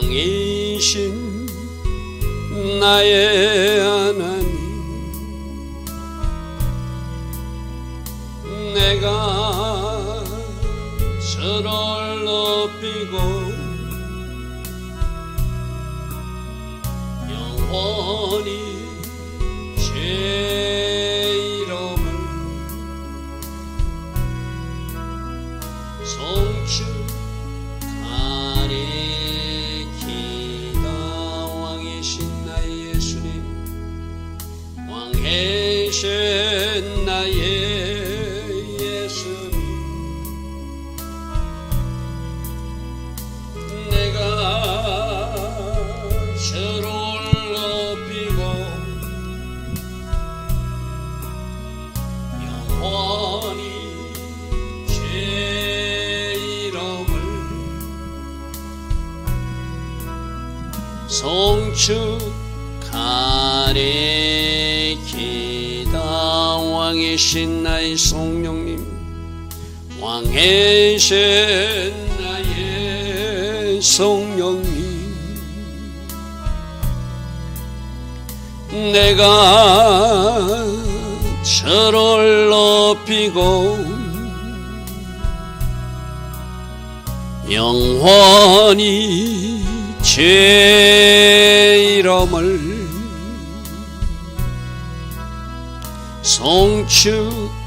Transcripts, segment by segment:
왕이신 나의 하나님, 내가 주를 높이고 영원히 주의 이름을 송축하리이다. 왕이신 나의 예수님, 왕이신 나의 예수님, 내가 주를 높이고 영원히 주의 이름을 송축하리이다. 왕이신 나의 성령님, 왕이신 나의 성령님, 내가 주를 높이고 영원히 주의 이름을 송축하리이다.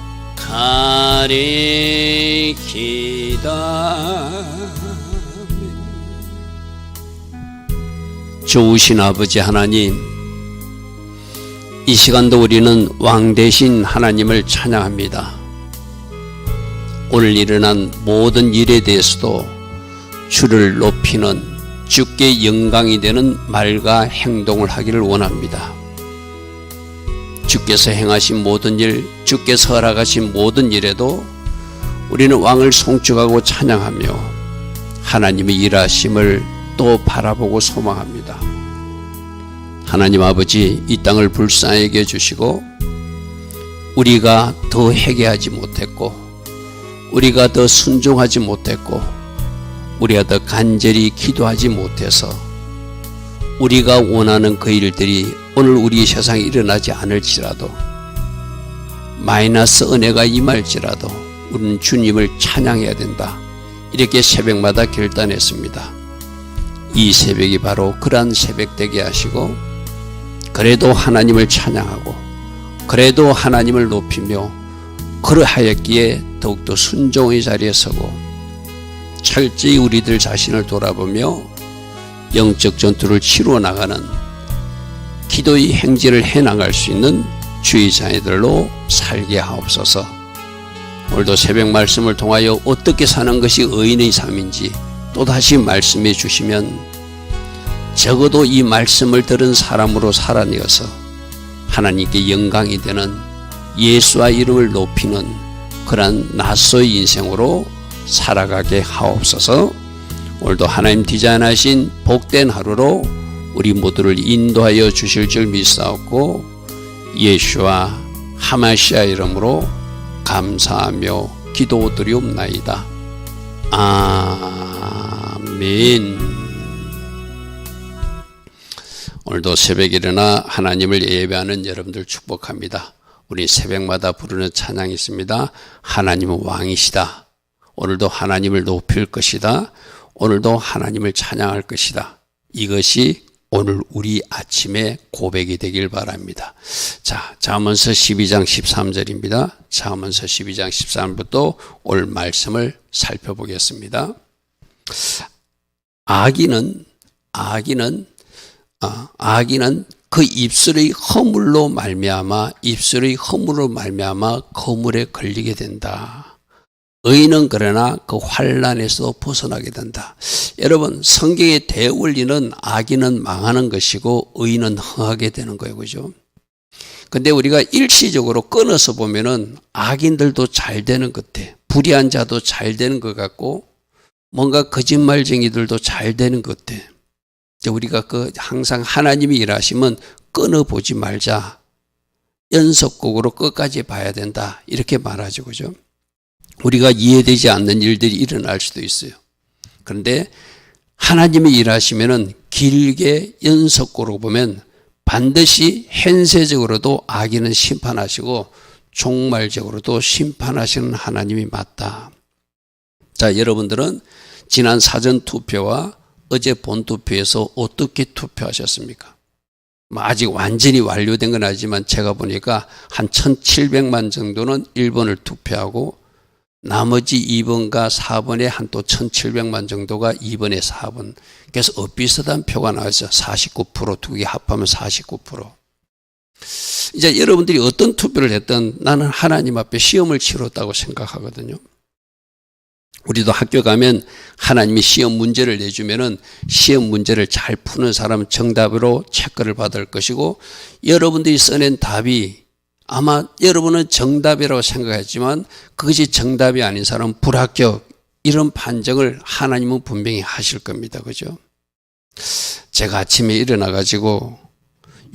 좋으신 아버지 하나님, 이 시간도 우리는 왕 되신 하나님을 찬양합니다. 오늘 일어난 모든 일에 대해서도 주를 높이는, 주께 영광이 되는 말과 행동을 하기를 원합니다. 주께서 행하신 모든 일, 주께서 허락하신 모든 일에도 우리는 왕을 송축하고 찬양하며 하나님의 일하심을 또 바라보고 소망합니다. 하나님 아버지, 이 땅을 불쌍하게 해주시고 우리가 더 회개하지 못했고, 우리가 더 순종하지 못했고, 우리가 더 간절히 기도하지 못해서 우리가 원하는 그 일들이 오늘 우리 세상에 일어나지 않을지라도, 마이너스 은혜가 임할지라도 우리는 주님을 찬양해야 된다, 이렇게 새벽마다 결단했습니다. 이 새벽이 바로 그러한 새벽 되게 하시고, 그래도 하나님을 찬양하고 그래도 하나님을 높이며 그러하였기에 더욱더 순종의 자리에 서고 철저히 우리들 자신을 돌아보며 영적 전투를 치루어 나가는 기도의 행진을 해나갈 수 있는 주의 자녀들로 살게 하옵소서. 오늘도 새벽 말씀을 통하여 어떻게 사는 것이 의인의 삶인지 또다시 말씀해 주시면 적어도 이 말씀을 들은 사람으로 살아내어서 하나님께 영광이 되는 예수와 이름을 높이는 그러한 나소의 인생으로 살아가게 하옵소서. 오늘도 하나님 디자인하신 복된 하루로 우리 모두를 인도하여 주실 줄 믿사옵고 예수와 하마시아 이름으로 감사하며 기도드리옵나이다. 아멘. 오늘도 새벽에 일어나 하나님을 예배하는 여러분들 축복합니다. 우리 새벽마다 부르는 찬양이 있습니다. 하나님은 왕이시다. 오늘도 하나님을 높일 것이다. 오늘도 하나님을 찬양할 것이다. 이것이 오늘 우리 아침의 고백이 되길 바랍니다. 자, 잠언서 12장 13절입니다. 잠언서 12장 13절부터 오늘 말씀을 살펴보겠습니다. 악인은 그 입술의 허물로 말미암아 거물에 걸리게 된다. 의인은 그러나 그 환난에서 벗어나게 된다. 여러분, 성경의 대원리는 악인은 망하는 것이고 의인은 흥하게 되는 거예요. 그죠? 근데 우리가 일시적으로 끊어서 보면은 악인들도 잘 되는 것 같아. 불의한 자도 잘 되는 것 같고 뭔가 거짓말쟁이들도 잘 되는 것 같아. 우리가 항상 하나님이 일하시면 끊어보지 말자. 연속곡으로 끝까지 봐야 된다. 이렇게 말하죠. 그죠? 우리가 이해되지 않는 일들이 일어날 수도 있어요. 그런데 하나님이 일하시면은 길게 연속으로 보면 반드시 현세적으로도 악인은 심판하시고 종말적으로도 심판하시는 하나님이 맞다. 자, 여러분들은 지난 사전 투표와 어제 본 투표에서 어떻게 투표하셨습니까? 아직 완전히 완료된 건 아니지만 제가 보니까 한 1700만 정도는 1번을 투표하고 나머지 2번과 4번에 한 또 1700만 정도가 2번에 4번. 그래서 비슷한 표가 나왔어요. 49%, 두 개 합하면 49%. 이제 여러분들이 어떤 투표를 했든 나는 하나님 앞에 시험을 치렀다고 생각하거든요. 우리도 학교 가면 하나님이 시험 문제를 내주면은 시험 문제를 잘 푸는 사람은 정답으로 체크를 받을 것이고 여러분들이 써낸 답이 아마 여러분은 정답이라고 생각했지만 그것이 정답이 아닌 사람은 불합격 이런 판정을 하나님은 분명히 하실 겁니다. 그죠? 제가 아침에 일어나 가지고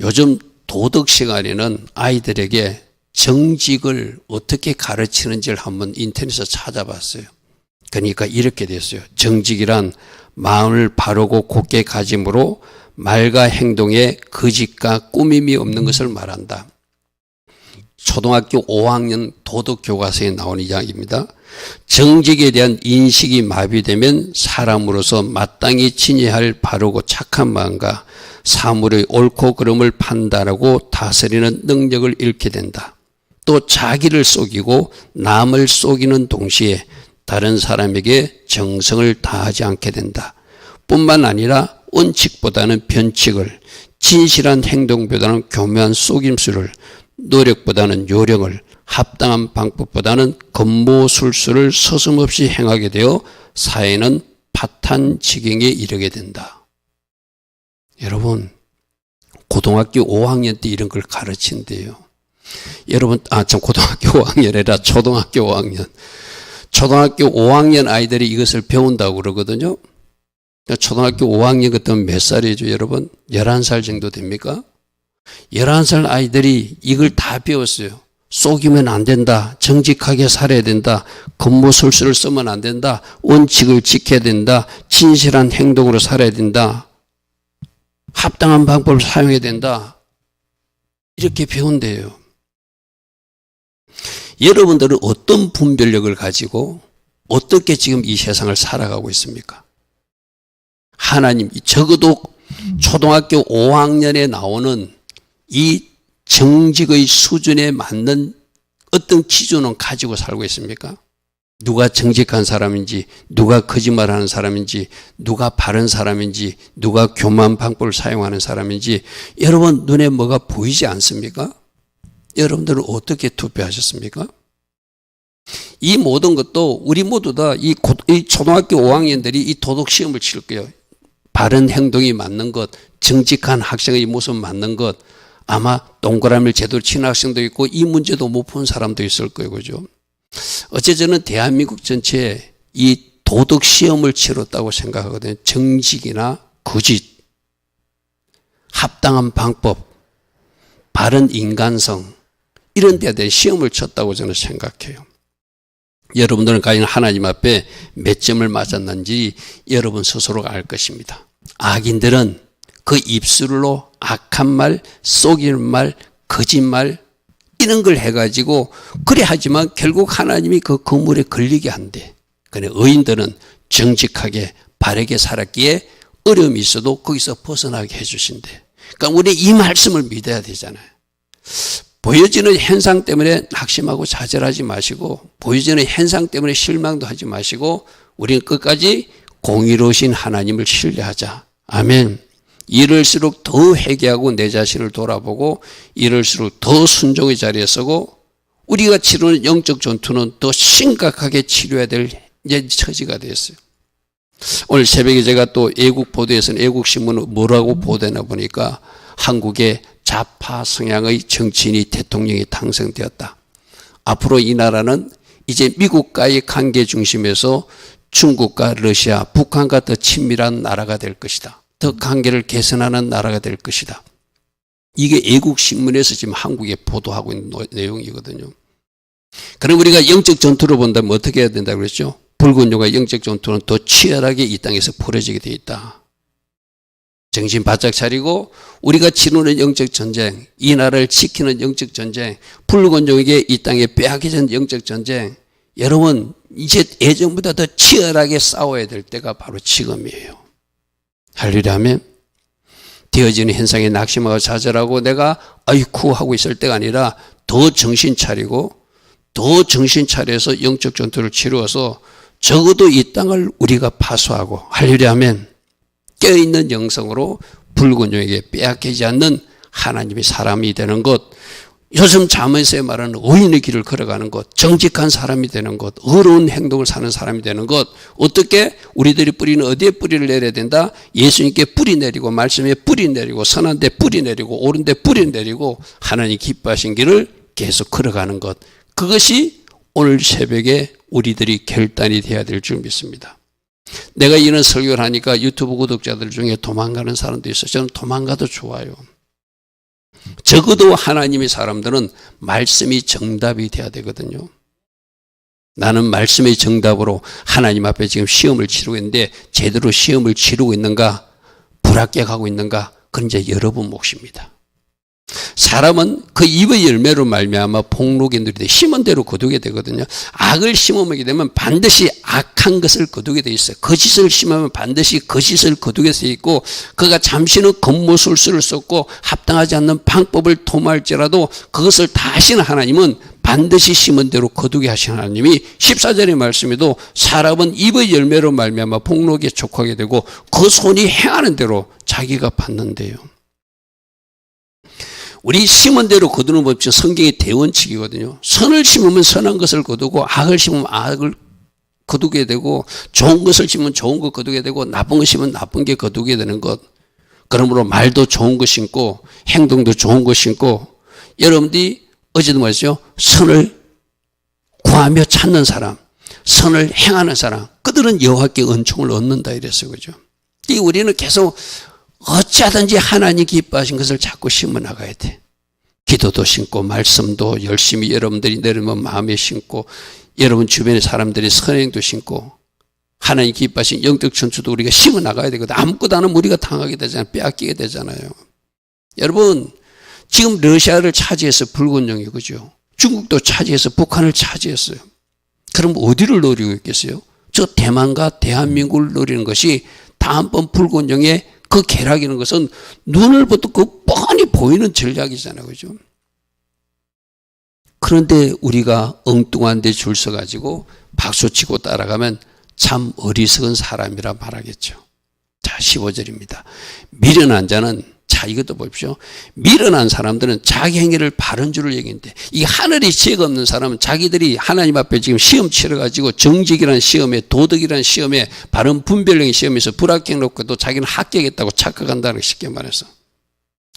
요즘 도덕 시간에는 아이들에게 정직을 어떻게 가르치는지를 한번 인터넷에서 찾아봤어요. 그러니까 이렇게 됐어요. 정직이란 마음을 바르고 곧게 가짐으로 말과 행동에 거짓과 꾸밈이 없는 것을 말한다. 초등학교 5학년 도덕교과서에 나오는 이야기입니다. 정직에 대한 인식이 마비되면 사람으로서 마땅히 지녀야 할 바르고 착한 마음과 사물의 옳고 그름을 판단하고 다스리는 능력을 잃게 된다. 또 자기를 속이고 남을 속이는 동시에 다른 사람에게 정성을 다하지 않게 된다. 뿐만 아니라 원칙보다는 변칙을, 진실한 행동보다는 교묘한 속임수를, 노력보다는 요령을, 합당한 방법보다는 겉모술수를 서슴없이 행하게 되어 사회는 파탄 지경에 이르게 된다. 여러분, 고등학교 5학년 때 이런 걸 가르친대요. 여러분, 고등학교 5학년이 아니라 초등학교 5학년. 초등학교 5학년 아이들이 이것을 배운다고 그러거든요. 초등학교 5학년 같으면 몇 살이죠, 여러분? 11살 정도 됩니까? 11살 아이들이 이걸 다 배웠어요. 속이면 안 된다. 정직하게 살아야 된다. 겉모술수를 쓰면 안 된다. 원칙을 지켜야 된다. 진실한 행동으로 살아야 된다. 합당한 방법을 사용해야 된다. 이렇게 배운대요. 여러분들은 어떤 분별력을 가지고 어떻게 지금 이 세상을 살아가고 있습니까? 하나님, 적어도 초등학교 5학년에 나오는 이 정직의 수준에 맞는 어떤 기준은 가지고 살고 있습니까? 누가 정직한 사람인지, 누가 거짓말하는 사람인지, 누가 바른 사람인지, 누가 교만한 방법을 사용하는 사람인지 여러분 눈에 뭐가 보이지 않습니까? 여러분들은 어떻게 투표하셨습니까? 이 모든 것도 우리 모두 다 이 초등학교 5학년들이 이 도덕시험을 칠 거예요. 바른 행동이 맞는 것, 정직한 학생의 모습 맞는 것, 아마 동그라미를 제대로 치는 학생도 있고 이 문제도 못 푼 사람도 있을 거예요. 그죠? 어쨌든 대한민국 전체에 이 도덕시험을 치렀다고 생각하거든요. 정직이나 거짓, 합당한 방법, 바른 인간성 이런 데에 대한 시험을 쳤다고 저는 생각해요. 여러분들은 과연 하나님 앞에 몇 점을 맞았는지 여러분 스스로가 알 것입니다. 악인들은 그 입술로 악한 말, 속이는 말, 거짓말 이런 걸 해가지고 그래 하지만 결국 하나님이 그 거물에 걸리게 한대. 그런데 의인들은 정직하게 바르게 살았기에 어려움이 있어도 거기서 벗어나게 해주신대. 그러니까 우리 이 말씀을 믿어야 되잖아요. 보여지는 현상 때문에 낙심하고 좌절하지 마시고 보여지는 현상 때문에 실망도 하지 마시고 우리는 끝까지 공의로우신 하나님을 신뢰하자. 아멘. 이럴수록 더 회개하고 내 자신을 돌아보고 이럴수록 더 순종의 자리에 서고 우리가 치르는 영적 전투는 더 심각하게 치료해야 될 처지가 됐어요. 오늘 새벽에 제가 또 애국 보도에서는 애국신문을 뭐라고 보도했나 보니까 한국의 좌파 성향의 정치인이 대통령이 당선되었다. 앞으로 이 나라는 이제 미국과의 관계 중심에서 중국과 러시아, 북한과 더 친밀한 나라가 될 것이다. 더 관계를 개선하는 나라가 될 것이다. 이게 애국신문에서 지금 한국에 보도하고 있는 내용이거든요. 그럼 우리가 영적 전투로 본다면 어떻게 해야 된다고 그랬죠? 불군종과 영적 전투는 더 치열하게 이 땅에서 벌어지게 되어 있다. 정신 바짝 차리고 우리가 치르는 영적 전쟁, 이 나라를 지키는 영적 전쟁, 불군종에게 이 땅에 빼앗겨진 영적 전쟁, 여러분 이제 예전보다 더 치열하게 싸워야 될 때가 바로 지금이에요. 할렐루야 하면 되어지는 현상에 낙심하고 좌절하고 내가 아이쿠 하고 있을 때가 아니라 더 정신 차리고 더 정신 차려서 영적 전투를 치루어서 적어도 이 땅을 우리가 파수하고 할렐루야 하면 깨어있는 영성으로 불군종에게 빼앗기지 않는 하나님의 사람이 되는 것, 요즘 잠언에서 말하는 의인의 길을 걸어가는 것, 정직한 사람이 되는 것, 의로운 행동을 사는 사람이 되는 것, 어떻게 우리들이 뿌리는 어디에 뿌리를 내려야 된다? 예수님께 뿌리 내리고 말씀에 뿌리 내리고 선한 데 뿌리 내리고 옳은 데 뿌리 내리고 하나님 기뻐하신 길을 계속 걸어가는 것, 그것이 오늘 새벽에 우리들이 결단이 되어야 될 줄 믿습니다. 내가 이런 설교를 하니까 유튜브 구독자들 중에 도망가는 사람도 있어요. 저는 도망가도 좋아요. 적어도 하나님의 사람들은 말씀이 정답이 돼야 되거든요. 나는 말씀의 정답으로 하나님 앞에 지금 시험을 치르고 있는데 제대로 시험을 치르고 있는가, 불합격하고 있는가, 그건 이제 여러분 몫입니다. 사람은 그 입의 열매로 말미암아 복록에 누리되 심은 대로 거두게 되거든요. 악을 심어먹게 되면 반드시 악한 것을 거두게 돼 있어요. 거짓을 심으면 반드시 거짓을 거두게 돼 있고, 그가 잠시는 겉모술수를 썼고 합당하지 않는 방법을 도모할지라도 그것을 다 하시는 하나님은 반드시 심은 대로 거두게 하시는 하나님이 14절의 말씀에도 사람은 입의 열매로 말미암아 복록에 족하게 되고 그 손이 행하는 대로 자기가 받는데요. 우리 심은 대로 거두는 법칙은 성경의 대원칙이거든요. 선을 심으면 선한 것을 거두고 악을 심으면 악을 거두게 되고 좋은 것을 심으면 좋은 것 거두게 되고 나쁜 것 심으면 나쁜 게 거두게 되는 것. 그러므로 말도 좋은 것 심고 행동도 좋은 것 심고, 여러분들이 어제도 말했죠. 선을 구하며 찾는 사람, 선을 행하는 사람, 그들은 여호와께 은총을 얻는다 이랬어요. 그죠? 이 우리는 계속 어찌하든지 하나님 기뻐하신 것을 자꾸 심어 나가야 돼. 기도도 심고 말씀도 열심히 여러분들이 내려면 마음에 심고 여러분 주변의 사람들이 선행도 심고 하나님 기뻐하신 영적 전투도 우리가 심어 나가야 되거든. 아무것도 안 하면 우리가 당하게 되잖아요. 빼앗기게 되잖아요. 여러분 지금 러시아를 차지해서 불군종이 그죠? 중국도 차지해서 북한을 차지했어요. 그럼 어디를 노리고 있겠어요? 저 대만과 대한민국을 노리는 것이 다음번 불군종의 그 계략이라는 것은 눈을 보도 그 뻔히 보이는 전략이잖아요. 그죠? 그런데 우리가 엉뚱한 데 줄 서가지고 박수치고 따라가면 참 어리석은 사람이라 말하겠죠. 자, 15절입니다. 미련한 자는, 자, 이것도 보십시오. 미련한 사람들은 자기 행위를 바른 줄을 여기는데, 이 하늘이 죄가 없는 사람은 자기들이 하나님 앞에 지금 시험 치러가지고 정직이라는 시험에, 도덕이라는 시험에, 바른 분별력의 시험에서 불합격 놓고 또 자기는 합격했다고 착각한다는, 쉽게 말해서.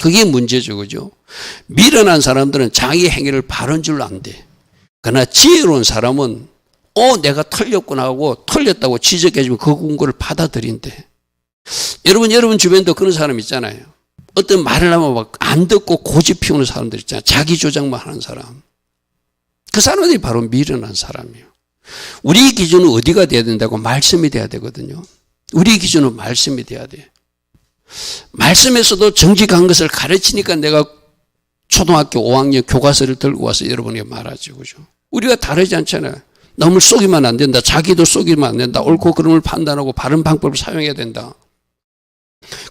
그게 문제죠. 그죠? 미련한 사람들은 자기 행위를 바른 줄 안대. 그러나 지혜로운 사람은 내가 틀렸구나 하고 틀렸다고 지적해주면 그 공고를 받아들인대. 여러분 주변에도 그런 사람 있잖아요. 어떤 말을 하면 막 안 듣고 고집 피우는 사람들 있잖아요. 자기 조작만 하는 사람. 그 사람들이 바로 미련한 사람이에요. 우리 기준은 어디가 돼야 된다고? 말씀이 돼야 되거든요. 우리 기준은 말씀이 돼야 돼. 말씀에서도 정직한 것을 가르치니까 내가 초등학교 5학년 교과서를 들고 와서 여러분에게 말하죠. 그죠? 우리가 다르지 않잖아요. 남을 속이면 안 된다. 자기도 속이면 안 된다. 옳고 그름을 판단하고 바른 방법을 사용해야 된다.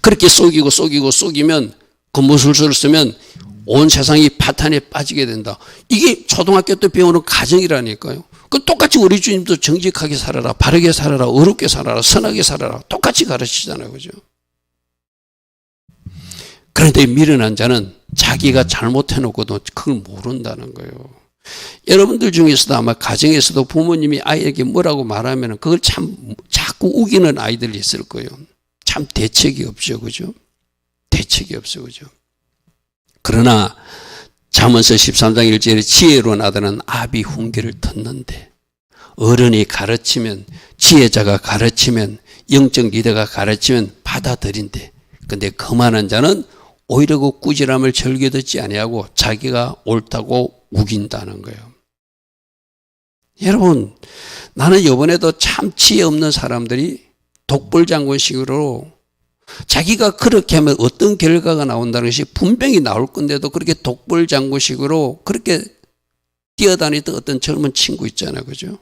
그렇게 속이면 겉모술수를 쓰면 온 세상이 파탄에 빠지게 된다. 이게 초등학교 때 배우는 가정이라니까요. 그 똑같이 우리 주님도 정직하게 살아라, 바르게 살아라, 어렵게 살아라, 선하게 살아라 똑같이 가르치잖아요. 그죠? 그런데 미련한 자는 자기가 잘못해놓고도 그걸 모른다는 거예요. 여러분들 중에서도 아마 가정에서도 부모님이 아이에게 뭐라고 말하면 그걸 참 자꾸 우기는 아이들이 있을 거예요. 참 대책이 없죠. 그죠? 대책이 없어. 그죠? 그러나 잠언서 13장 1절에 지혜로운 아들은 아비 훈계를 듣는데, 어른이 가르치면, 지혜자가 가르치면, 영적 리더가 가르치면 받아들인대. 근데 거만한 자는 오히려 그 꾸지람을 즐겨 듣지 아니하고 자기가 옳다고 우긴다는 거예요. 여러분, 나는 이번에도 참 지혜 없는 사람들이 독불장군식으로 자기가 그렇게 하면 어떤 결과가 나온다는 것이 분명히 나올 건데도 그렇게 독불장군식으로 그렇게 뛰어다니던 어떤 젊은 친구 있잖아요. 그죠?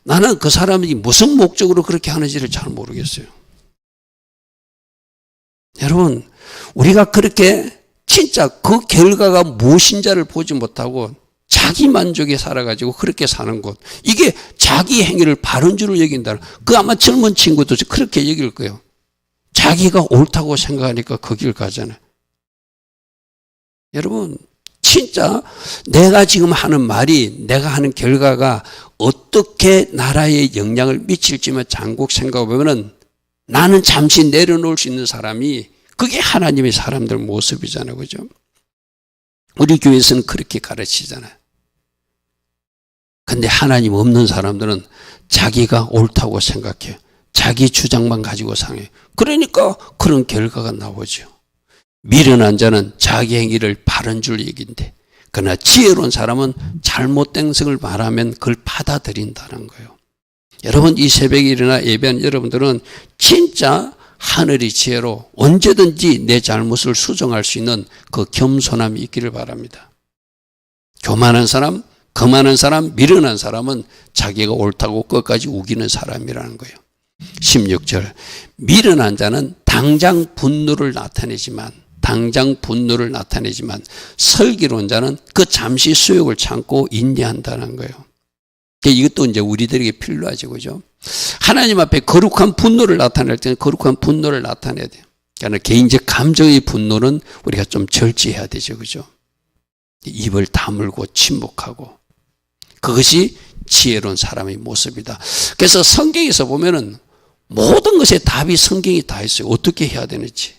나는 그 사람이 무슨 목적으로 그렇게 하는지를 잘 모르겠어요. 여러분, 우리가 그렇게 진짜 그 결과가 무엇인지를 보지 못하고 자기 만족에 살아가지고 그렇게 사는 것. 이게 자기 행위를 바른 줄을 여긴다. 그 아마 젊은 친구도 그렇게 여길 거예요. 자기가 옳다고 생각하니까 그 길 가잖아요. 여러분, 진짜 내가 지금 하는 말이, 내가 하는 결과가 어떻게 나라에 영향을 미칠지만 장국 생각해 보면은 나는 잠시 내려놓을 수 있는 사람이 그게 하나님의 사람들 모습이잖아요. 그죠? 우리 교회에서는 그렇게 가르치잖아요. 근데 하나님 없는 사람들은 자기가 옳다고 생각해요. 자기 주장만 가지고 상해요. 그러니까 그런 결과가 나오죠. 미련한 자는 자기 행위를 바른 줄 얘긴데, 그러나 지혜로운 사람은 잘못된 것을 말하면 그걸 받아들인다는 거예요. 여러분, 이 새벽에 일어나 예배한 여러분들은 진짜 하늘의 지혜로 언제든지 내 잘못을 수정할 수 있는 그 겸손함이 있기를 바랍니다. 교만한 사람, 거만한 사람, 미련한 사람은 자기가 옳다고 끝까지 우기는 사람이라는 거예요. 16절, 미련한 자는 당장 분노를 나타내지만 슬기로운 자는 그 잠시 수욕을 참고 인내한다는 거예요. 이것도 이제 우리들에게 필요하죠. 그죠? 하나님 앞에 거룩한 분노를 나타낼 때는 거룩한 분노를 나타내야 돼요. 그러니까 개인적 감정의 분노는 우리가 좀 절제해야 되죠. 그죠? 입을 다물고 침묵하고. 그것이 지혜로운 사람의 모습이다. 그래서 성경에서 보면은 모든 것에 답이 성경이 다 있어요. 어떻게 해야 되는지.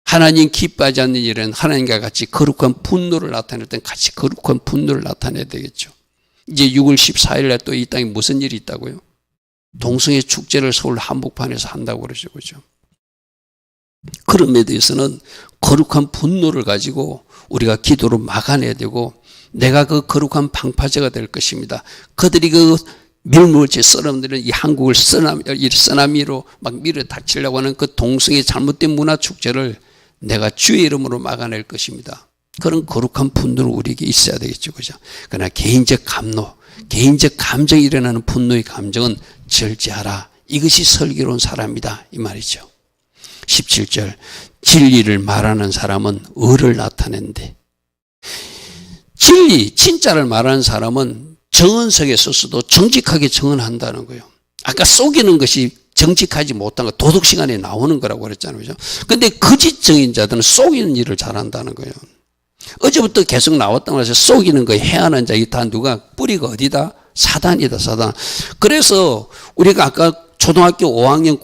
하나님 기뻐하지 않는 일은 하나님과 같이 거룩한 분노를 나타낼 땐 같이 거룩한 분노를 나타내야 되겠죠. 이제 6월 14일 날 또 이 땅에 무슨 일이 있다고요? 동성애 축제를 서울 한복판에서 한다고 그러죠. 그죠? 그런 데 대해서는 거룩한 분노를 가지고 우리가 기도로 막아내야 되고, 내가 그 거룩한 방파제가 될 것입니다. 그들이 그 밀물질 사람들은 이 한국을 쓰나미로 막 밀어 닥치려고 하는 그 동성애 잘못된 문화 축제를 내가 주의 이름으로 막아낼 것입니다. 그런 거룩한 분노는 우리에게 있어야 되겠죠. 그죠? 그러나 개인적 감노, 개인적 감정이 일어나는 분노의 감정은 절제하라. 이것이 슬기로운 사람이다. 이 말이죠. 17절, 진리를 말하는 사람은 의를 나타낸대. 진리, 진짜를 말하는 사람은 정언석에 서서도 정직하게 정언한다는 거예요. 아까 속이는 것이 정직하지 못한 거 도덕 시간에 나오는 거라고 그랬잖아요. 그죠? 근데 거짓 정인자들은 속이는 일을 잘한다는 거예요. 어제부터 계속 나왔던 것에서 속이는 거, 해하는 자, 이 다 누가 뿌리가 어디다? 사단이다, 사단. 그래서 우리가 아까 초등학교 5학년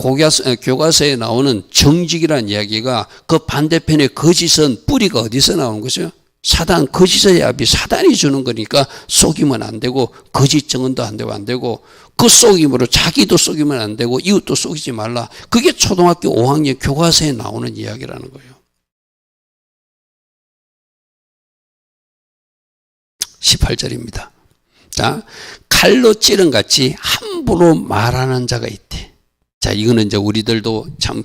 교과서에 나오는 정직이라는 이야기가 그 반대편의 거짓은 뿌리가 어디서 나오는 거죠? 사단, 거짓의 야비, 사단이 주는 거니까 속이면 안 되고, 거짓 정언도 안 되고, 그 속임으로 자기도 속이면 안 되고, 이웃도 속이지 말라. 그게 초등학교 5학년 교과서에 나오는 이야기라는 거예요. 18절입니다. 자, 칼로 찌른 같이 함부로 말하는 자가 있대. 자, 이거는 이제 우리들도 참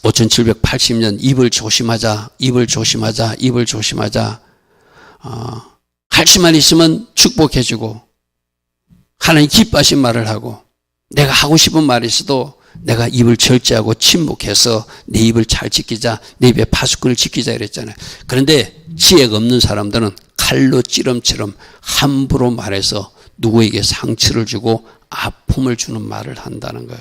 5780년 입을 조심하자. 할 수만 있으면 축복해주고, 하나님 기뻐하신 말을 하고, 내가 하고 싶은 말이 있어도 내가 입을 절제하고 침묵해서 내 입을 잘 지키자, 내 입의 파수꾼을 지키자 이랬잖아요. 그런데 지혜가 없는 사람들은 칼로 찌름처럼 함부로 말해서 누구에게 상처를 주고 아픔을 주는 말을 한다는 거예요.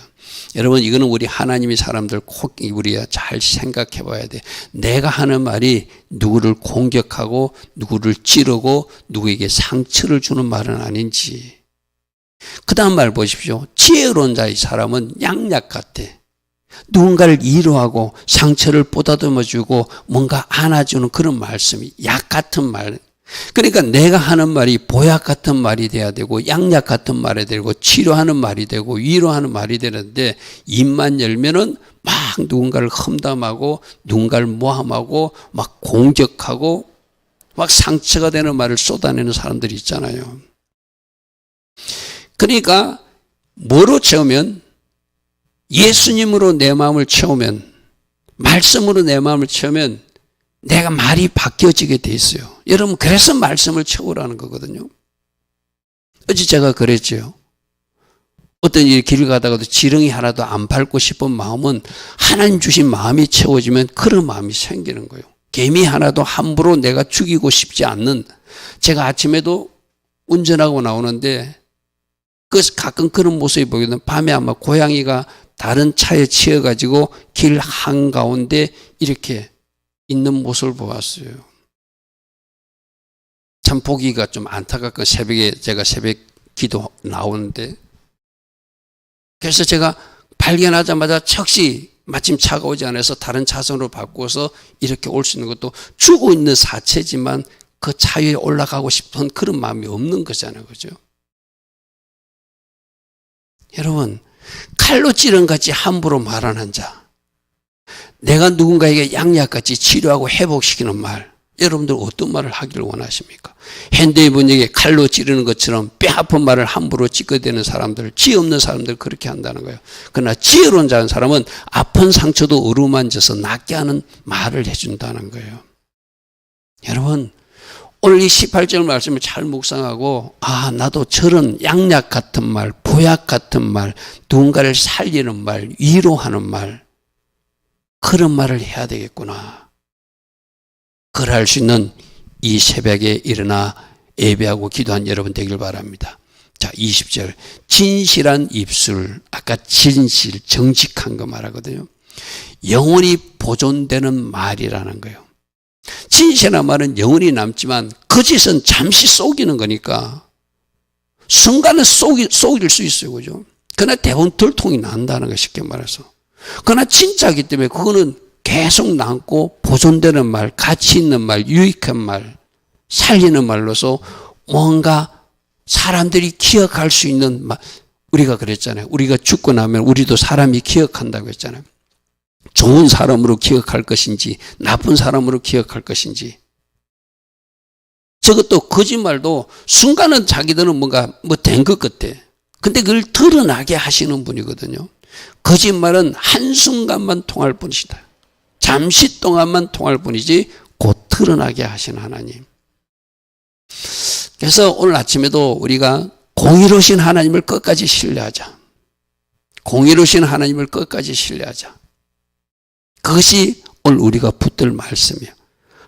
여러분, 이거는 우리 하나님의 사람들 꼭 우리가 잘 생각해 봐야 돼. 내가 하는 말이 누구를 공격하고 누구를 찌르고 누구에게 상처를 주는 말은 아닌지. 그 다음 말 보십시오. 지혜로운 자의 사람은 양약 같아. 누군가를 위로하고 상처를 보다듬어주고 뭔가 안아주는 그런 말씀이, 약 같은 말. 그러니까 내가 하는 말이 보약 같은 말이 돼야 되고, 양약 같은 말이 되고, 치료하는 말이 되고, 위로하는 말이 되는데, 입만 열면은 막 누군가를 험담하고 누군가를 모함하고 막 공격하고 막 상처가 되는 말을 쏟아내는 사람들이 있잖아요. 그러니까 뭐로 채우면, 예수님으로 내 마음을 채우면, 말씀으로 내 마음을 채우면 내가 말이 바뀌어지게 돼 있어요. 여러분, 그래서 말씀을 채우라는 거거든요. 어제 제가 그랬죠. 어떤 일 길을 가다가도 지렁이 하나도 안 밟고 싶은 마음은 하나님 주신 마음이 채워지면 그런 마음이 생기는 거예요. 개미 하나도 함부로 내가 죽이고 싶지 않는, 제가 아침에도 운전하고 나오는데 가끔 그런 모습이 보이거든요. 밤에 아마 고양이가 다른 차에 치여가지고 길 한가운데 이렇게 있는 모습을 보았어요. 참 보기가 좀 안타깝고, 새벽에 제가 새벽 기도 나오는데, 그래서 제가 발견하자마자 즉시 마침 차가 오지 않아서 다른 차선으로 바꿔서 이렇게 올 수 있는 것도, 죽어 있는 사체지만 그 차 위에 올라가고 싶은 그런 마음이 없는 거잖아요. 그죠? 여러분, 칼로 찌른 같이 함부로 말하는 자, 내가 누군가에게 양약같이 치료하고 회복시키는 말, 여러분들 어떤 말을 하기를 원하십니까? 현대의 번역에 칼로 찌르는 것처럼 뼈 아픈 말을 함부로 찌꺼대는 사람들, 지혜 없는 사람들 그렇게 한다는 거예요. 그러나 지혜로운 자는 사람은 아픈 상처도 어루만져서 낫게 하는 말을 해준다는 거예요. 여러분, 오늘 이 18절 말씀을 잘 묵상하고, 나도 저런 양약 같은 말, 보약 같은 말, 누군가를 살리는 말, 위로하는 말, 그런 말을 해야 되겠구나. 그걸 할 수 있는 이 새벽에 일어나 예배하고 기도한 여러분 되길 바랍니다. 자, 20절. 진실한 입술, 아까 진실, 정직한 거 말하거든요. 영원히 보존되는 말이라는 거예요. 진실한 말은 영원히 남지만 거짓은 잠시 속이는 거니까 순간은 속일 수 있어요. 그죠? 그러나 대부분 들통이 난다는 거, 쉽게 말해서. 그러나 진짜이기 때문에 그거는 계속 남고 보존되는 말, 가치 있는 말, 유익한 말, 살리는 말로서 뭔가 사람들이 기억할 수 있는 말. 우리가 그랬잖아요. 우리가 죽고 나면 우리도 사람이 기억한다고 했잖아요. 좋은 사람으로 기억할 것인지 나쁜 사람으로 기억할 것인지. 저것도 거짓말도 순간은 자기들은 뭔가 된 것 같아. 근데 그걸 드러나게 하시는 분이거든요. 거짓말은 한순간만 통할 뿐이시다. 잠시 동안만 통할 뿐이지 곧 드러나게 하시는 하나님. 그래서 오늘 아침에도 우리가 공의로우신 하나님을 끝까지 신뢰하자. 공의로우신 하나님을 끝까지 신뢰하자. 그것이 오늘 우리가 붙들 말씀이에요.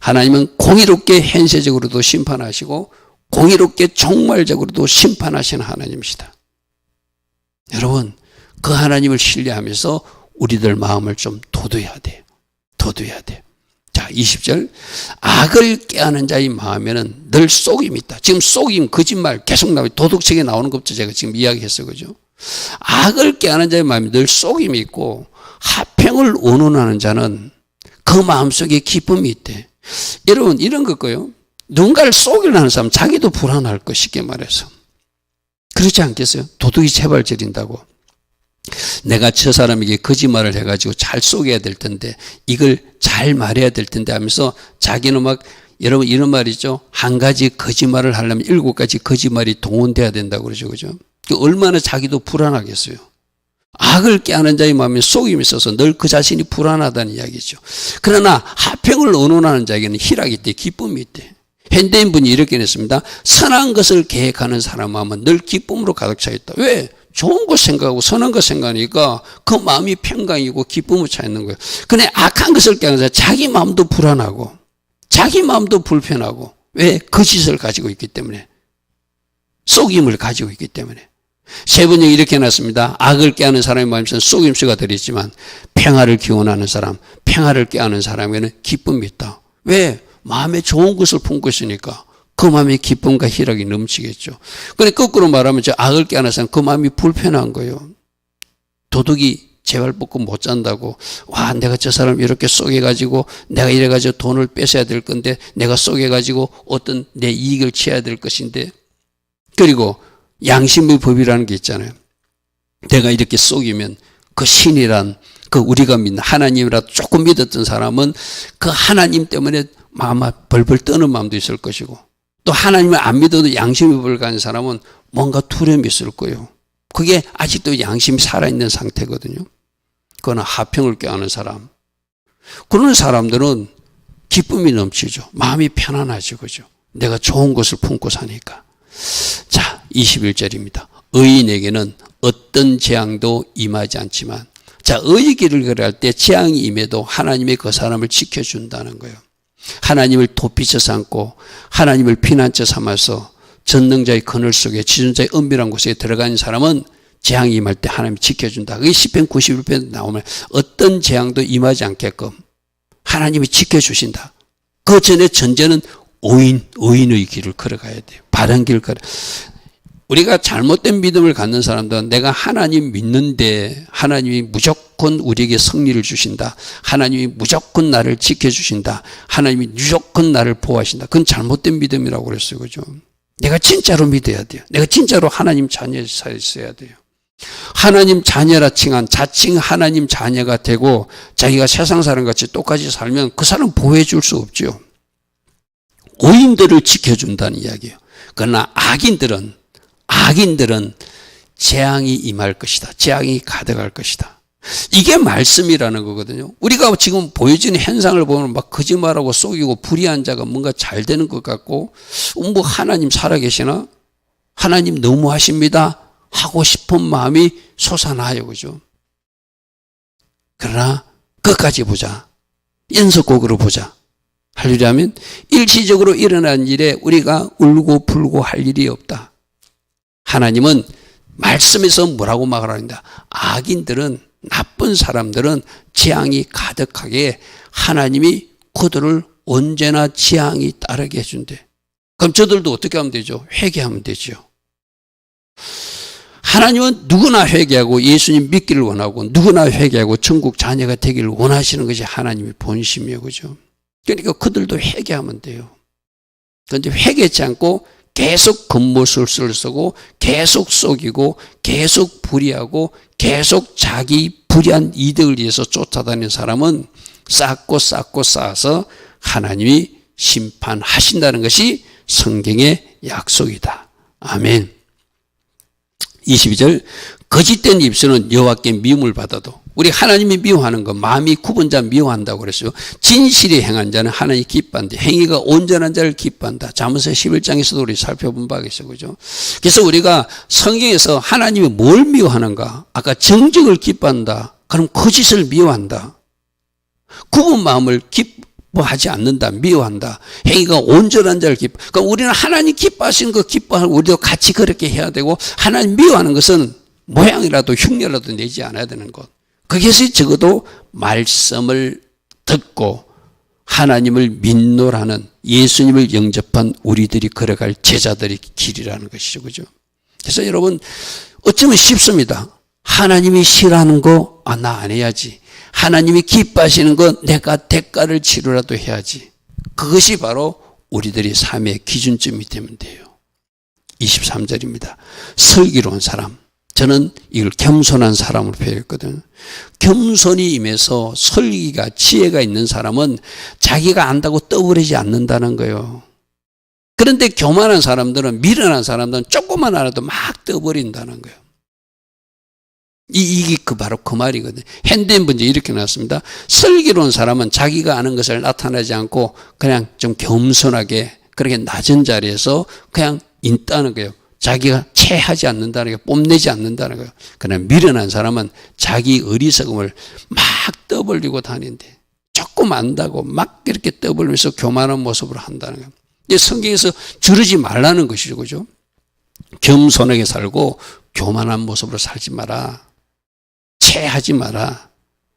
하나님은 공의롭게 현세적으로도 심판하시고 공의롭게 종말적으로도 심판하시는 하나님이시다. 여러분, 그 하나님을 신뢰하면서 우리들 마음을 좀 돋워야 돼요. 돋워야 돼요. 자, 20절. 악을 꾀하는 자의 마음에는 늘 속임이 있다. 지금 속임, 거짓말 계속 나와요. 도덕책에 나오는 것부터 제가 지금 이야기했어요. 그죠? 악을 꾀하는 자의 마음에 늘 속임이 있고 화평을 원원하는 자는 그 마음속에 기쁨이 있대. 여러분, 이런 거고요. 누군가를 속이려 하는 사람 자기도 불안할 거, 쉽게 말해서. 그렇지 않겠어요? 도둑이 재발절인다고. 내가 저 사람에게 거짓말을 해가지고 잘 속여야 될 텐데, 이걸 잘 말해야 될 텐데 하면서 자기는 막, 여러분 이런 말이죠. 한 가지 거짓말을 하려면 7가지 거짓말이 동원돼야 된다고 그러죠. 그죠? 얼마나 자기도 불안하겠어요. 악을 꾀하는 자의 마음에 속임이 있어서 늘 그 자신이 불안하다는 이야기죠. 그러나 화평을 원원하는 자에게는 희락이 있대, 기쁨이 있대. 현대인분이 이렇게 냈습니다. 선한 것을 계획하는 사람 마음은 늘 기쁨으로 가득 차 있다. 왜? 좋은 것 생각하고 선한 것 생각하니까 그 마음이 평강이고 기쁨을 차 있는 거예요. 근데 악한 것을 깨는 자는 자기 마음도 불안하고 자기 마음도 불편하고. 왜? 거짓을 가지고 있기 때문에. 속임을 가지고 있기 때문에. 세 번역이 이렇게 해놨습니다. 악을 꾀하는 사람의 마음에는 속임수가 들어있지만 평화를 기원하는 사람, 평화를 꾀하는 사람에게는 기쁨이 있다. 왜? 마음에 좋은 것을 품고 있으니까 그 마음에 기쁨과 희락이 넘치겠죠. 그런데 거꾸로 말하면 저 악을 꾀하는 사람 그 마음이 불편한 거예요. 도둑이 제발 뽑고 못 잔다고. 와, 내가 저 사람 이렇게 쏘개가지고 내가 이래가지고 돈을 뺏어야 될 건데 내가 쏘개가지고 어떤 내 이익을 취해야 될 것인데. 그리고 양심의 법이라는 게 있잖아요. 내가 이렇게 속이면 그 신이란 그 우리가 믿는 하나님이라도 조금 믿었던 사람은 그 하나님 때문에 아마 벌벌 떠는 마음도 있을 것이고, 또 하나님을 안 믿어도 양심이 불가는 사람은 뭔가 두려움이 있을 거예요. 그게 아직도 양심이 살아있는 상태거든요. 그거는 하평을 꾀하는 사람. 그런 사람들은 기쁨이 넘치죠. 마음이 편안하죠. 그죠? 내가 좋은 것을 품고 사니까. 자, 21절입니다. 의인에게는 어떤 재앙도 임하지 않지만, 자, 의의 길을 걸어갈 때 재앙이 임해도 하나님이 그 사람을 지켜준다는 거예요. 하나님을 도피처 삼고 하나님을 피난처 삼아서 전능자의 그늘 속에 지존자의 은밀한 곳에 들어가는 사람은 재앙이 임할 때 하나님이 지켜준다. 그게 시편 91편에 나오면 어떤 재앙도 임하지 않게끔 하나님이 지켜주신다. 그 전에 전제는 의인의 길을 걸어가야 돼요. 바른 길을 걸어. 우리가 잘못된 믿음을 갖는 사람들은 내가 하나님 믿는데 하나님이 무조건 우리에게 승리를 주신다. 하나님이 무조건 나를 지켜주신다. 하나님이 무조건 나를 보호하신다. 그건 잘못된 믿음이라고 그랬어요. 그죠? 내가 진짜로 믿어야 돼요. 내가 진짜로 하나님 자녀였어야 돼요. 하나님 자녀라 칭한 자칭 하나님 자녀가 되고 자기가 세상 사람같이 똑같이 살면 그 사람 보호해 줄 수 없죠. 의인들을 지켜준다는 이야기예요. 그러나 악인들은 재앙이 임할 것이다. 재앙이 가득할 것이다. 이게 말씀이라는 거거든요. 우리가 지금 보여지는 현상을 보면 막 거짓말하고 속이고 불의한 자가 뭔가 잘 되는 것 같고, 뭐 하나님 살아계시나? 하나님 너무하십니다. 하고 싶은 마음이 솟아나요. 그죠? 그러나 끝까지 보자. 연속곡으로 보자. 할렐루야면 일시적으로 일어난 일에 우리가 울고 불고 할 일이 없다. 하나님은 말씀에서 뭐라고 말합니다. 악인들은, 나쁜 사람들은 재앙이 가득하게 하나님이 그들을 언제나 재앙이 따르게 해준대. 그럼 저들도 어떻게 하면 되죠? 회개하면 되죠. 하나님은 누구나 회개하고 예수님 믿기를 원하고 누구나 회개하고 천국 자녀가 되기를 원하시는 것이 하나님의 본심이에요. 그죠? 그러니까 그들도 회개하면 돼요. 그런데 회개치 않고 계속 겉모술수를 쓰고 계속 속이고 계속 불의하고 계속 자기 불의한 이득을 위해서 쫓아다니는 사람은 쌓고 쌓아서 하나님이 심판하신다는 것이 성경의 약속이다. 아멘. 22절 거짓된 입술은 여호와께 미움을 받아도, 우리 하나님이 미워하는 거, 마음이 굽은 자 미워한다고 그랬어요. 진실이 행한 자는 하나님이 기뻐한다. 행위가 온전한 자를 기뻐한다. 잠언서 11장에서도 우리 살펴본 바가 있어요. 그죠? 그래서 우리가 성경에서 하나님이 뭘 미워하는가? 아까 정직을 기뻐한다. 그럼 거짓을 미워한다. 굽은 마음을 기뻐하지 않는다. 미워한다. 행위가 온전한 자를 기뻐. 그러니까 우리는 하나님 기뻐하시는 거 기뻐하고 우리도 같이 그렇게 해야 되고, 하나님 미워하는 것은 모양이라도 흉내라도 내지 않아야 되는 것. 거기에서 적어도 말씀을 듣고 하나님을 믿노라는 예수님을 영접한 우리들이 걸어갈 제자들의 길이라는 것이죠. 그죠? 그래서 여러분, 어쩌면 쉽습니다. 하나님이 싫어하는 거, 나 안 해야지. 하나님이 기뻐하시는 거, 내가 대가를 치르라도 해야지. 그것이 바로 우리들의 삶의 기준점이 되면 돼요. 23절입니다. 슬기로운 사람. 저는 이걸 겸손한 사람으로 표현했거든요. 겸손이 임해서 설기가 지혜가 있는 사람은 자기가 안다고 떠버리지 않는다는 거예요. 그런데 교만한 사람들은, 미련한 사람들은 조금만 알아도 막 떠버린다는 거예요. 이게 바로 그 말이거든요. 핸드인 문제 이렇게 나왔습니다. 슬기로운 사람은 자기가 아는 것을 나타내지 않고 그냥 좀 겸손하게 그렇게 낮은 자리에서 그냥 있다는 거예요. 자기가 체하지 않는다는 거예요. 뽐내지 않는다는 거예요. 그러나 미련한 사람은 자기 어리석음을 막 떠벌리고 다닌대. 조금 안다고 막 이렇게 떠벌리면서 교만한 모습으로 한다는 거예요. 이 성경에서 저러지 말라는 것이죠. 그죠? 겸손하게 살고 교만한 모습으로 살지 마라. 체하지 마라.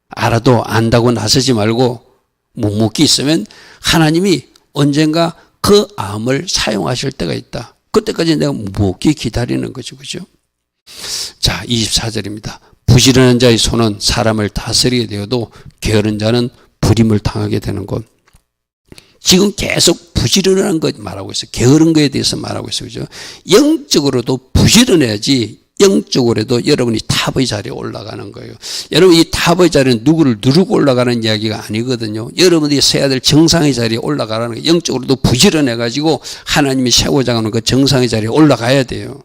알아도 안다고 나서지 말고 묵묵히 있으면 하나님이 언젠가 그 암을 사용하실 때가 있다. 그때까지 내가 묵묵히 기다리는 거죠. 그죠? 자, 24절입니다. 부지런한 자의 손은 사람을 다스리게 되어도 게으른 자는 불임을 당하게 되는 것. 지금 계속 부지런한 것 말하고 있어요. 게으른 거에 대해서 말하고 있어요. 그죠? 영적으로도 부지런해야지 영적으로도 여러분이 탑의 자리에 올라가는 거예요. 여러분 이 탑의 자리는 누구를 누르고 올라가는 이야기가 아니거든요. 여러분들이 서야 될 정상의 자리에 올라가라는 거예요. 영적으로도 부지런해가지고 하나님이 세우고자 하는 그 정상의 자리에 올라가야 돼요.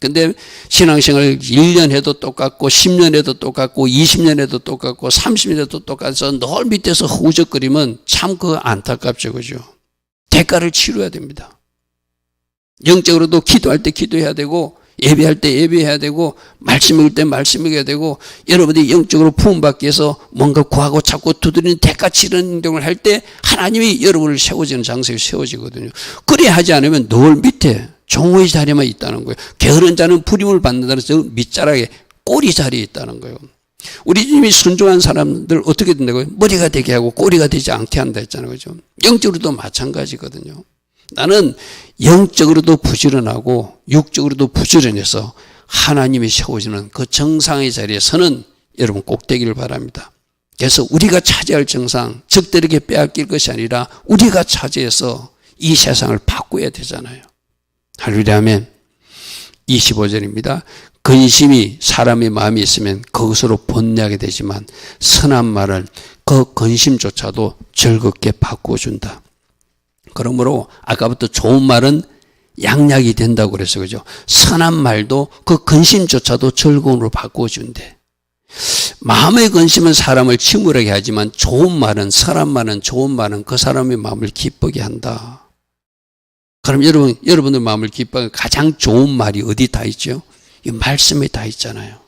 근데 신앙생활 1년 해도 똑같고 10년 해도 똑같고 20년 해도 똑같고 30년 해도 똑같아서 늘 밑에서 후적거리면 참 그거 안타깝죠. 그죠? 대가를 치러야 됩니다. 영적으로도 기도할 때 기도해야 되고 예배할 때 예배해야 되고 말씀 읽을 때 말씀 읽어야 되고 여러분들이 영적으로 부음받기 위해서 뭔가 구하고 찾고 두드리는 대가 치르는 행동을 할 때 하나님이 여러분을 세워지는 장소에 세워지거든요. 그래야 하지 않으면 늘 밑에 종의 자리에만 있다는 거예요. 게으른 자는 부림을 받는다는 저 밑자락에 꼬리 자리에 있다는 거예요. 우리 주님이 순종한 사람들 어떻게 된다고요? 머리가 되게 하고 꼬리가 되지 않게 한다 했잖아요. 그죠? 영적으로도 마찬가지거든요. 나는 영적으로도 부지런하고 육적으로도 부지런해서 하나님이 세워지는 그 정상의 자리에 서는 여러분 꼭 되기를 바랍니다. 그래서 우리가 차지할 정상, 적들에게 빼앗길 것이 아니라 우리가 차지해서 이 세상을 바꿔야 되잖아요. 할렐루야 아멘. 25절입니다. 근심이 사람의 마음에 있으면 그것으로 번뇌하게 되지만 선한 말은 그 근심조차도 즐겁게 바꾸어준다. 그러므로 아까부터 좋은 말은 양약이 된다고 그래서 그죠. 선한 말도 그 근심조차도 즐거움으로 바꾸어준대. 마음의 근심은 사람을 침울하게 하지만 좋은 말은 선한 말은 좋은 말은 그 사람의 마음을 기쁘게 한다. 그럼 여러분들 마음을 기뻐하는 가장 좋은 말이 어디 다 있죠? 이 말씀에 다 있잖아요.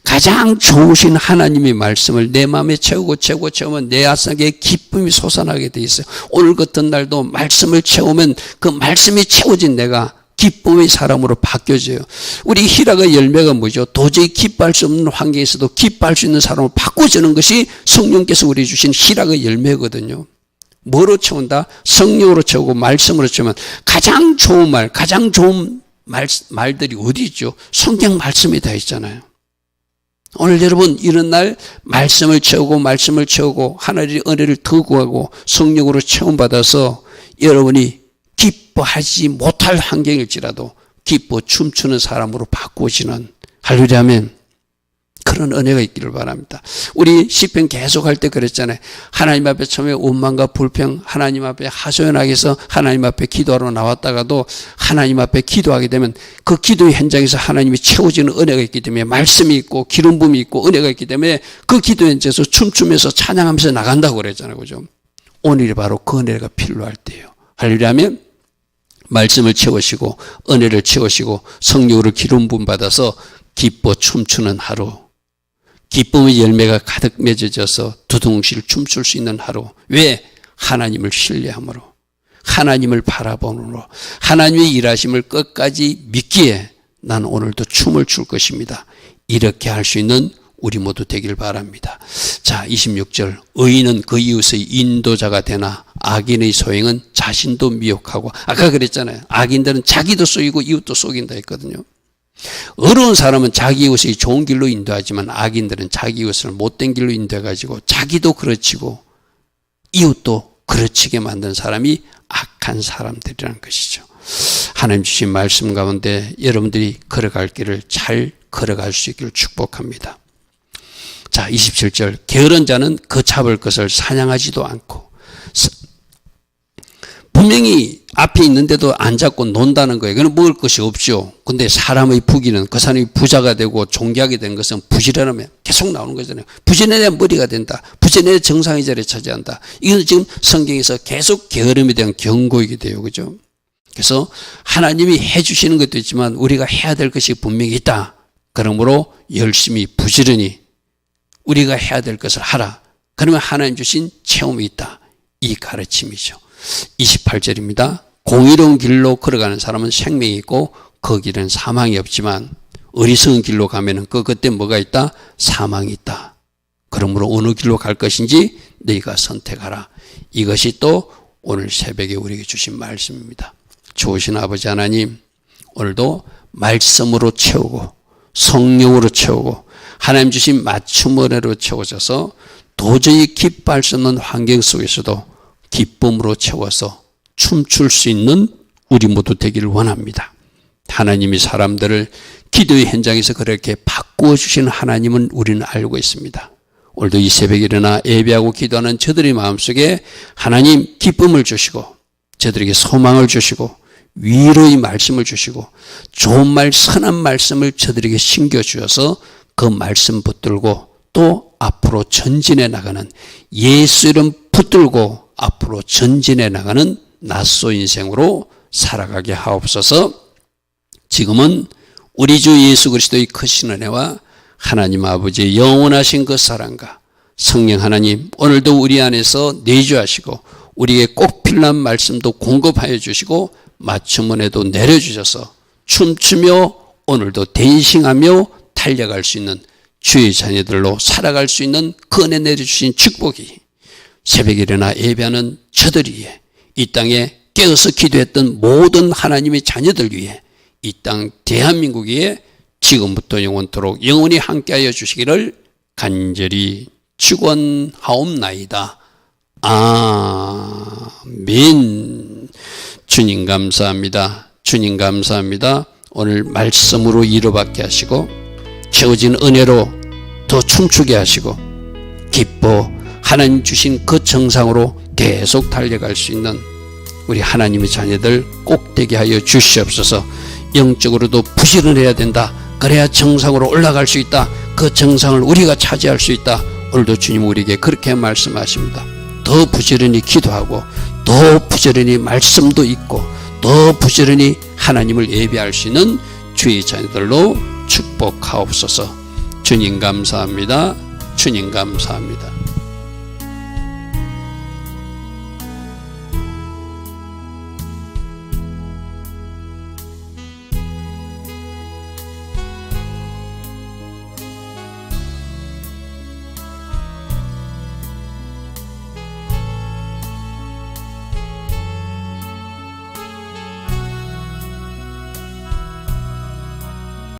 가장 좋으신 하나님의 말씀을 내 마음에 채우면 내 아삭에 기쁨이 솟아나게 돼 있어요. 오늘 같은 날도 말씀을 채우면 그 말씀이 채워진 내가 기쁨의 사람으로 바뀌어져요. 우리 희락의 열매가 뭐죠? 도저히 기뻐할 수 없는 환경에서도 기뻐할 수 있는 사람으로 바꿔주는 것이 성령께서 우리 주신 희락의 열매거든요. 뭐로 채운다? 성령으로 채우고 말씀으로 채우면 가장 좋은 말, 가장 좋은 말들이 어디 있죠? 성경 말씀에 다 있잖아요. 오늘 여러분 이런 날 말씀을 채우고 하나님의 은혜를 더 구하고 성령으로 체험받아서 여러분이 기뻐하지 못할 환경일지라도 기뻐 춤추는 사람으로 바꾸시는 할렐루야 아멘. 그런 은혜가 있기를 바랍니다. 우리 시편 계속 할 때 그랬잖아요. 하나님 앞에 처음에 원망과 불평, 하나님 앞에 하소연하기 위해서 하나님 앞에 기도하러 나왔다가도 하나님 앞에 기도하게 되면 그 기도의 현장에서 하나님이 채워지는 은혜가 있기 때문에 말씀이 있고 기름 부음이 있고 은혜가 있기 때문에 그 기도 현장에서 춤추면서 찬양하면서 나간다고 그랬잖아요. 그죠? 오늘이 바로 그 은혜가 필요할 때예요. 할렐루야 하면 말씀을 채우시고 은혜를 채우시고 성령으로 기름 부음 받아서 기뻐 춤추는 하루, 기쁨의 열매가 가득 맺어져서 두둥실 춤출 수 있는 하루. 왜? 하나님을 신뢰함으로, 하나님을 바라보므로, 하나님의 일하심을 끝까지 믿기에 나는 오늘도 춤을 출 것입니다. 이렇게 할 수 있는 우리 모두 되길 바랍니다. 자, 26절. 의인은 그 이웃의 인도자가 되나 악인의 소행은 자신도 미혹하고, 아까 그랬잖아요. 악인들은 자기도 속이고 이웃도 속인다 했거든요. 어려운 사람은 자기 이웃을 좋은 길로 인도하지만 악인들은 자기 이웃을 못된 길로 인도해가지고 자기도 그르치고 이웃도 그르치게 만든 사람이 악한 사람들이라는 것이죠. 하나님 주신 말씀 가운데 여러분들이 걸어갈 길을 잘 걸어갈 수 있기를 축복합니다. 자, 27절. 게으른 자는 그 잡을 것을 사냥하지도 않고, 분명히 앞에 있는데도 안 잡고 논다는 거예요. 그건 먹을 것이 없죠. 근데 사람의 부귀는 그 사람이 부자가 되고 존귀하게 된 것은 부지런하면 계속 나오는 거잖아요. 부지런해야 머리가 된다. 부지런해야 정상의 자리에 차지한다. 이건 지금 성경에서 계속 게으름에 대한 경고이게 돼요. 그죠? 그래서 하나님이 해주시는 것도 있지만 우리가 해야 될 것이 분명히 있다. 그러므로 열심히 부지런히 우리가 해야 될 것을 하라. 그러면 하나님 주신 체험이 있다. 이 가르침이죠. 28절입니다. 공의로운 길로 걸어가는 사람은 생명이 있고 그 길은 사망이 없지만 어리석은 길로 가면은 그때 뭐가 있다? 사망이 있다. 그러므로 어느 길로 갈 것인지 너희가 선택하라. 이것이 또 오늘 새벽에 우리에게 주신 말씀입니다. 좋으신 아버지 하나님, 오늘도 말씀으로 채우고 성령으로 채우고 하나님 주신 맞춤 은혜로 채워져서 도저히 기뻐할 수 없는 환경 속에서도 기쁨으로 채워서 춤출 수 있는 우리 모두 되기를 원합니다. 하나님이 사람들을 기도의 현장에서 그렇게 바꾸어 주시는 하나님은 우리는 알고 있습니다. 오늘도 이 새벽에 일어나 예배하고 기도하는 저들의 마음속에 하나님 기쁨을 주시고 저들에게 소망을 주시고 위로의 말씀을 주시고 좋은 말 선한 말씀을 저들에게 심겨주셔서 그 말씀 붙들고 또 앞으로 전진해 나가는 예수 이름 붙들고 앞으로 전진해 나가는 낫소 인생으로 살아가게 하옵소서. 지금은 우리 주 예수 그리스도의 크신 은혜와 하나님 아버지의 영원하신 그 사랑과 성령 하나님 오늘도 우리 안에서 내주하시고 우리에게 꼭 필요한 말씀도 공급하여 주시고 맞춤 은혜도 내려주셔서 춤추며 오늘도 댄싱하며 달려갈 수 있는 주의 자녀들로 살아갈 수 있는 그 은혜 내려주신 축복이 새벽에 일어나 예배하는 저들 위에 이 땅에 깨어서 기도했던 모든 하나님의 자녀들 위해 이 땅 대한민국 위에 지금부터 영원토록 영원히 함께하여 주시기를 간절히 축원하옵나이다. 아멘. 주님 감사합니다. 주님 감사합니다. 오늘 말씀으로 위로받게 하시고 채워진 은혜로 더 춤추게 하시고 기뻐 하나님 주신 그 정상으로 계속 달려갈 수 있는 우리 하나님의 자녀들 꼭 되게 하여 주시옵소서. 영적으로도 부지런해야 된다. 그래야 정상으로 올라갈 수 있다. 그 정상을 우리가 차지할 수 있다. 오늘도 주님 우리에게 그렇게 말씀하십니다. 더 부지런히 기도하고 더 부지런히 말씀도 읽고 더 부지런히 하나님을 예배할 수 있는 주의 자녀들로 축복하옵소서. 주님 감사합니다. 주님 감사합니다.